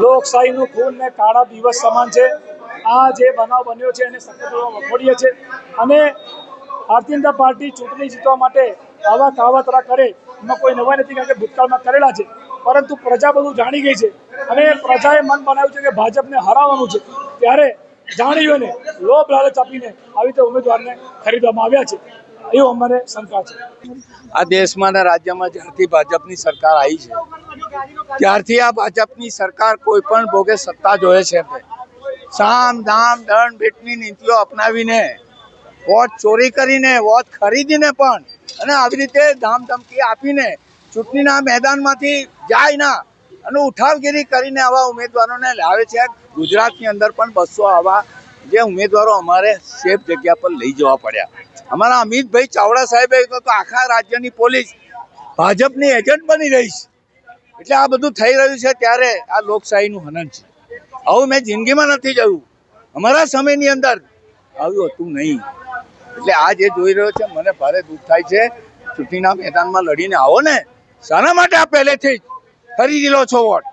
લોકશાહીનું ખૂન ને કાળા દિવસ સમાન છે। આ જે બનાવ બન્યો છે એને સખત વખોડીએ છીએ અને ભારતીય જનતા પાર્ટી ચૂંટણી જીતવા માટે આવા કાવતરા કરે એમાં કોઈ નવાઈ નથી, કારણ કે ભૂતકાળમાં કરેલા છે, પરંતુ પ્રજા બધું જાણી ગઈ છે અને પ્રજાએ મન બનાવ્યું છે કે ભાજપને હરાવવાનું છે। ત્યારે જાણીઓને લોભ લાલચ આપીને આવી રીતે ઉમેદવારને ખરીદવામાં આવ્યા છે, એવું અમારે શંકા છે। આ દેશમાં અને રાજ્યમાં જ્યારથી ભાજપની સરકાર આવી છે ત્યારથી આ ભાજપની સરકાર કોઈ પણ ભોગે સત્તા જોયે છે, સામ દામ દંડ ભેટની નીતિઓ અપનાવીને વોટ ચોરી કરીને વોટ ખરીદીને પણ અને આવી રીતે ધામધમકી આપીને ચૂંટણીના મેદાનમાંથી જાય ના અને ઉઠાવગીરી કરીને આવા ઉમેદવારોને લાવે છે। ગુજરાતની અંદર પણ 200 આવા જે ઉમેદવારો અમારે સેફ જગ્યા પર લઈ જવા પડ્યા। અમારા અમિતભાઈ ચાવડા સાહેબે તો આખા રાજ્યની પોલીસ ભાજપની એજન્ટ બની રહી છે, એટલે આ બધું થઈ રહ્યું છે ત્યારે આ લોકશાહીનું હનન છે। આવું મેં જિંદગીમાં નથી જોયું, અમારા સમયની અંદર આવ્યું હતું નહીં, એટલે આ જે જોઈ રહ્યો છે મને ભારે દુઃખ થાય છે। ચૂંટણીના મેદાનમાં લડીને આવો ને, શાના માટે આ પહેલેથી જ ખરીદી લો છો વોટ?